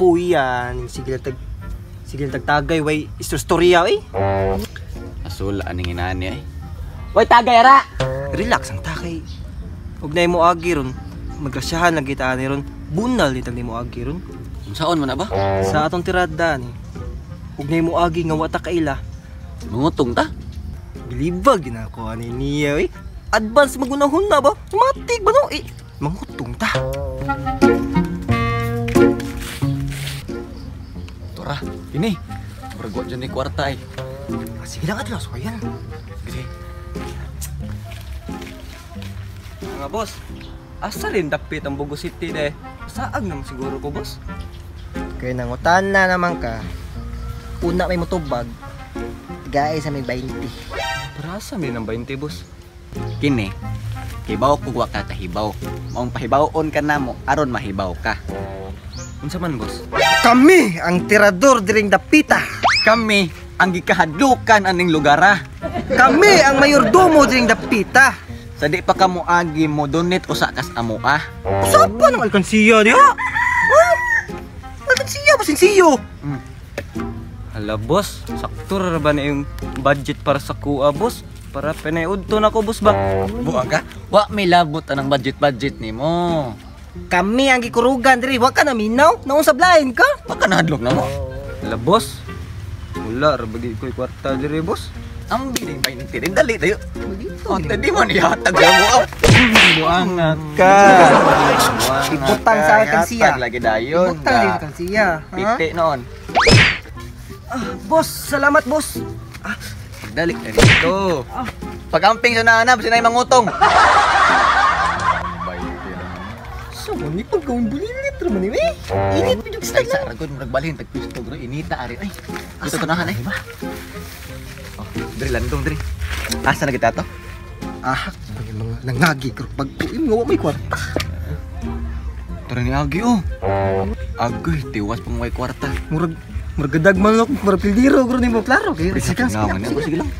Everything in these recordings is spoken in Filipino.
puy yan. Sige na tagtagay, way istorya eh. Asula aning inani ay. Way tagay ra. Relax ang takay. Huwag na mo agi ron. Magrasyahan lang kita ani ron. Bunal nitang ni mo agi ron. Unsaon man na ba? Sa atong tirada ni. Huwag na mo agi nga wata kaila. Mungutong ta. Bilibag ginako ani niya eh. Advance magunahon na ba? Matik ba no? Eh, mangutong ta. Tora, ini. Bergok dyan ni kwarta ay. Sige lang atlas ko yan. Gede. Mga boss, asa rin dapit ang Bogo City de. Saag naman siguro ko boss. Kaya nangutan na naman ka. Una may motobag. Gaya sa may 20. Parasa may ng 20 boss. Kini. Hibaw ko wa ka kahibaw. Maong pahibawon ka na mo aron mahibaw ka. Unsa man boss? Kami ang tirador diring dapita. Kami ang gikahadlukan aning lugara. Kami ang mayordomo diring dapita. Sa di pa kamo agi mo donate usa kas amo ah. Sapa ng alkansiya diha? Alkansiya ba sinsiyo? Hala boss, sakto ra ba na yung budget para sa kuha boss? Para pinayudto na ko boss ba? Buang ka? Wa may labot anang budget nimo. Kami ang gikurugan diri, wa ka na minaw? Naon sa blind ka? Wa ka nahadlok na mo. Hala boss. Wala ra bagi ko'y kwarta diri boss. Ang biling pa ini tirin dali tayo. Oh, tadi mo nihatag sa mo. Buang ka. Ibutang sa alkansiya. Lagi dayon. Ibutang sa alkansiya. Piti noon. Boss, salamat boss. Dali na dito. Pagamping sa naanap, sinay mangutong. So, ni pag gawin bulilit naman eh. Init mo yung style Sa ragon, nagbalhin, tagpisto, bro. Inita, ari. Ay, gusto ko nahan, eh. Oh, diri, landong, diri. Asa na kita to? Yung mga nangagi ko. Pag puim nga, may kwarta. Tara ni Agi, oh. Agoy, tiwas pang may kwarta. Murgadag man ako, marapildiro. Guro ni mo, klaro. Sige lang. Sige lang.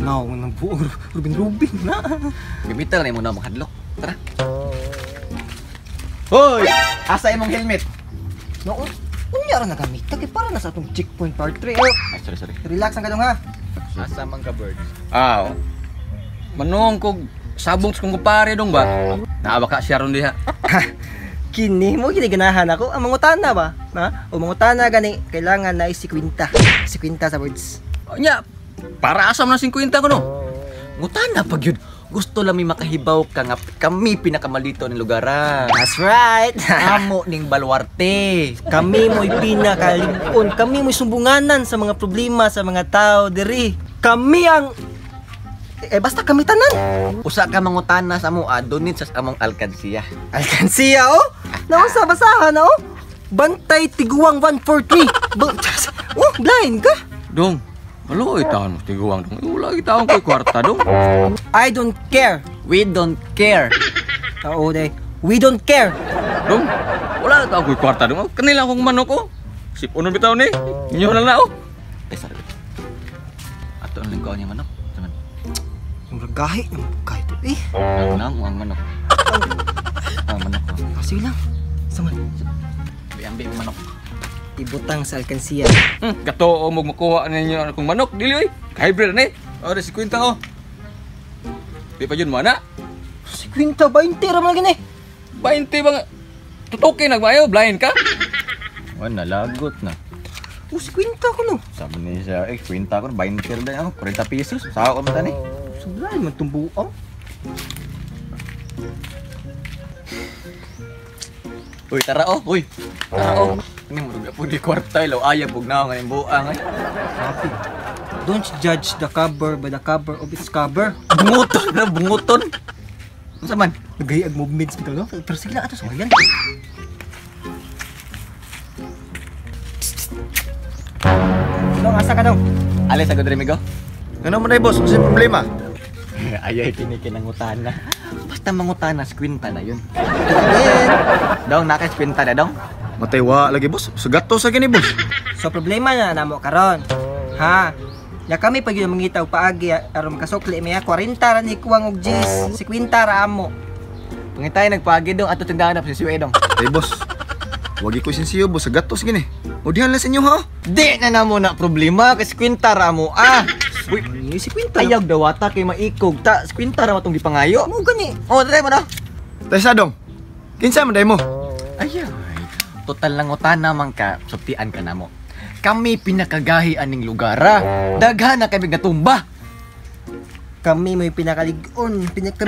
Naong nang buong Rubin na. Gamitan na mo na makadlok. Tara. Hoy! Asa imong helmet? Naong, unyara na gamit. Kaya para na sa atong checkpoint part 3. Ay, sorry. Relax ang kadong ha. Asa man ka, birds? Manong kog sabong sa kong kupare dong ba? Naawa ka siya ron diha. Kini mo giniganahan ako. Ang mangutana ba? Ha? O mangutana gani, kailangan na si Quinta. Si Quinta sa words. Nya, para asam na 50 ko no. Ngutana pag yun. Gusto lang may makahibaw ka nga kami pinakamalito ng lugaran. That's right. Amo ning baluarte. Kami mo'y pinakalimpon. Kami mo'y sumbunganan sa mga problema sa mga tao diri. Kami ang basta kami tanan. Usa ka mangutana sa amo donit sa among alkansiya. Alkansiya oh. Naon sa basahan oh. Bantay tiguang 143. Oh, blind ka. Dong, maluoy taon mo tiguang dong. Wala gitaon ko'y kwarta dong. I don't care. We don't care. Oo, day. We don't care. Dong, wala taon ko'y kwarta dong. Kanila akong manok oh. Sip uno bitaw ni. Inyo na na oh. Ay, sorry. Ato ang lingkaw niya manok. Saman. Yung ragahi ng kahit ito eh. Ang manok. Ang manok ko. Sige lang. Saman. Ambil yung manok. Ibutang sa alkansiya. Kato mo makuha ninyo akong manok. Dili oy. Hybrid na eh. O, si Quinta oh. Di pa yun mana? Si Quinta, 20 raman gani. 20 bang tutukin nagmayo, blind ka? Wala, lagot na. Si Quinta ko no. Sabi ni siya, Quinta ko, 20 rin ako, 40 pesos. Saka ko matan eh. Sublay man itong buang. Uy, tara oh, uy. Tara oh. Ini mo rin po di kwarta, ilaw ayaw, bugnaw nga yung buang eh. Sabi, don't judge the cover by the cover of its cover. Bunguton na, bunguton. Ano sa man? Nagayag movements bitaw no? Pero sige lang ato sa yan. Dong, asa ka dong? Alis ako diri migo. Ano mo na boss? Kasi problema? Ayaw kinikinangutan na. Basta mangutan na, Quinta na yun. Dong, nakas Quinta na dong. Matay wa lagi boss. Sugato sa gini boss. So problema na namo karon. Ha? Ya kami pag yung mangitaw paagi aron makasukli may 40 ra ni kuwang og G's, 50 ra amo. Pangitay nagpagi dong ato tindahan si Siwe dong. Tay boss. Wagi ko sinsiyo boss, sa gatos gini. O dihan lang sa inyo ha. Di na namo na problema kasi kwinta ra mo. Uy, Ni 50 ayag dawata kay maikog ta. Kwinta ra matong gipangayo. mo gani. Oh, dre mo na. Tay Sadong. Kinsa man day mo? Ayay. Total lang utana man ka, sutian ka na mo. Kami pinakagahi aning lugar. Daghan na kami gatumba. Kami may pinakaligon, pinaka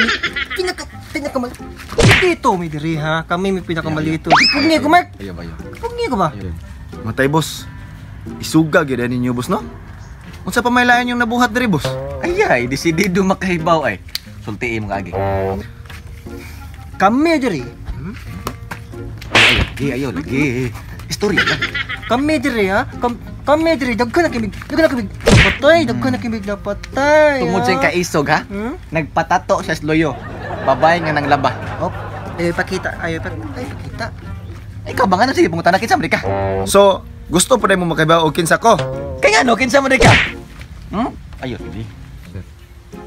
dito may diri ha. Kami may pinakamalito. Pungi ko Mark. Ayo ba yun? Pungi ko ba? Matay boss. Isuga gyud ninyo boss no? Unsa pa may lain yung nabuhat diri boss? Ayay, desidido makahibaw ay. Sultiin mo kagi. Kami diri. Ayo lagi. Istorya lang. Kami diri ha. Kami diri daghan na kimig. Napatay, daghan na kimig napatay. Tungod sa kaisog ha. Hmm? Nagpatato siya sa loyo. Babae nga nang laba. Oh, pakita. Pakita. Ikaw ba nga na sige pungutan na kinsa mo di ka? So, gusto pa day mo makahibaw og kinsa ko? Kaya nga no, kinsa mo di ka? Ayo, hindi.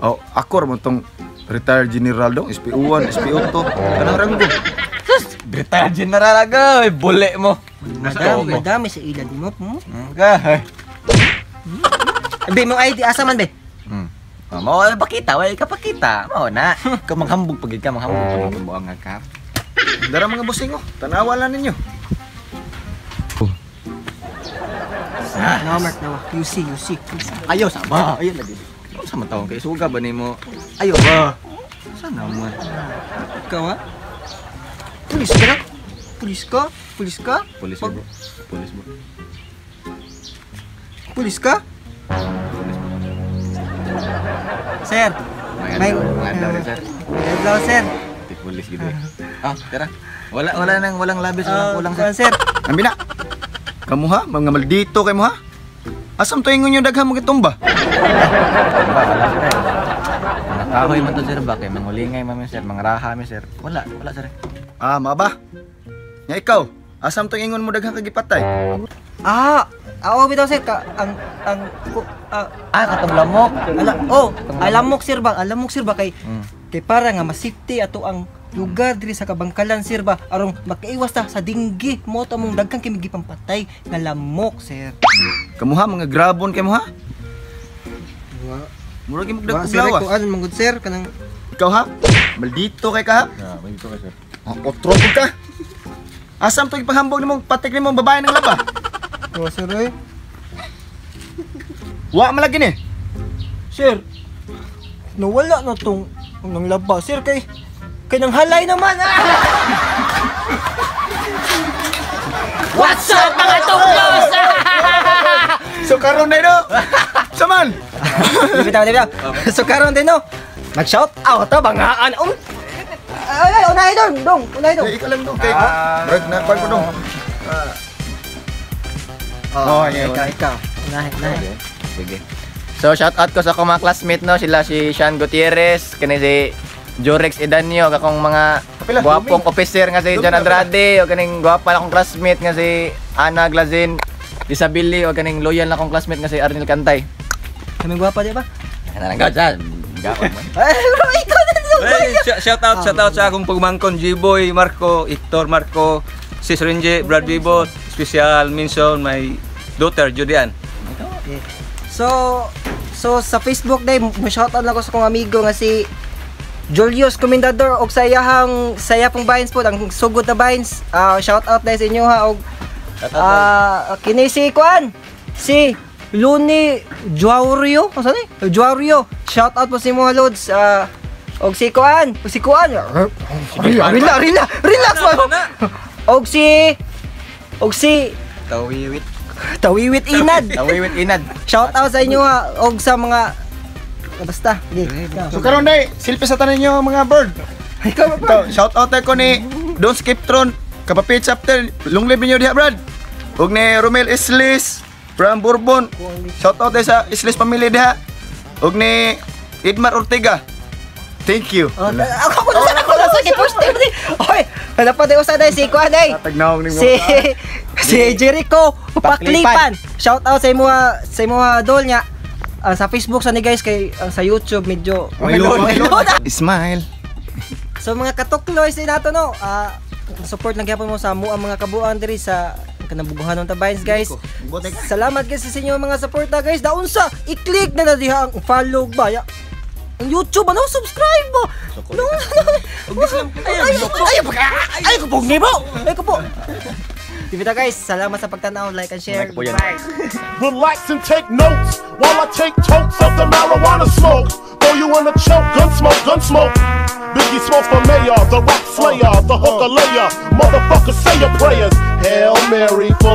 Oh, ako ra man tong retired general dong, SPO1, SPO2. Kanang ranggo. Brita general agay, bule mo. Madami sa ilan mo. Okay. Be mo ID asa man be? Mau pakita, way ka pakita. Mau na. Ka manghambog pagid ka, manghambog pagid ka buang ka. Dara mga bossing ko, tanawa lang ninyo. No, Mark, no. You see. Ayo sama, ayo lagi. Sama taong kay suga ba nimo? Ayo ba. Sana mo. Ikaw ha? Pulis ka na? Pulis ka? Pulis Pag- mo. Pulis mo. Pulis ka? Sir. May- Mga sir. Hello, sir. Di pulis gitu. Tara. Walang labis, walang kulang sir. Sir. Ambi na. Kamu ha, mga maldito kay mo ha? Asam to ingon yung daghan mo gitumba? Mga kahoy man to sir ba kay mangulingay man sir, mangraha mi sir. Wala sir. Ah, maaba. Nya ikaw, asam to ingon mo daghan kagipatay? Awa bitaw sir ka Katong lamok. alamok sir ba kay para nga masafety ato ang lugar diri sa kabangkalan sir ba arong makaiwas ta sa dinggi mo to mong daghang kimigi pampatay nga lamok sir. Kamu ha, mga grabon kay mo ha? Murag imong Wa dagkog sir ko lawas. anon mong good sir kanang Ikaw ha? Maldito kay ka ha? May ito ka sir. Otro pud ka. Asam to ipaghambog nimong patik nimong babae ng laba? wa sir eh. Wa malagi ni. Sir. Nawala na tong nang laba sir kay nang halay naman. What's up mga tuklos? So karon na no. Saman. Bitaw. So karon din no. Mag-shout out ta bangaan. Ay, unahin dong. Ikaw lang dong kay. Murag na pag ko dong. Ikaw. Unahin. Sige. So shout out ko sa akong mga classmate no, sila si Sean Gutierrez, kani si Jorex Edanio, kakong mga Kapila, gwapong officer nga si John Andrade, o kaning gwapa na akong classmate nga si Ana Glazin Disabili, o kaning loyal na akong classmate nga si Arnel Cantay. Kaming gwapa di ba? Ano lang gawin gawin mo. Ay, bro, ikaw na dong. Shout out sa akong pagmangkon G-Boy, Marco, Hector Marco, Sis Renje, Brad Vivo, special mention my daughter Julian. So sa Facebook day mo shoutout lang ko sa kong amigo nga si Julius Comendador og saya pong Vines po ang sugod na Vines. Shoutout dai sa inyo ha og kini si Kuan si Luni Juario, ano ni? Juario. Shoutout po si mo lods og si Kuan. Relax mo. Og si Tawiwit Inad. Shout out sa inyo ha og sa mga basta. So karon day, silpi sa tanan niyo mga bird. Ikaw Ito, shout out ko ni Don't Skip Tron, Kapapit Chapter, long live niyo diha Brad. Ug ni Romel Islis from Bourbon. Shout out sa Islis family diha. Ug ni Edmar Ortega. Thank you. ako na sa posting. Oy, wala pa daw sa day si Kuan day. Tagnawag ni mo. Si Jericho Paklipan. Shout out sa imo dol nya. sa Facebook sa ni guys kay sa YouTube medyo Smile. So mga katukloy sa nato no, support lang gyapon mo sa ang mga kabuan diri sa kanang Buguhanon Tabaynes guys. Salamat guys sa inyo mga suporta guys. Daon sa i-click na diha ang follow ba ya. Ang YouTube ano subscribe mo. No. Ay ko po nimo. Ay ko po. Dibita guys, salamat sa pagtanaw, like and share. Bye. Relax and take notes while I take totes of the marijuana smoke. Throw you in a choke, gun smoke. Biggie Smalls for mayor, the rap slayer, the hooker layer. Motherfucker, say your prayers. Hail Mary for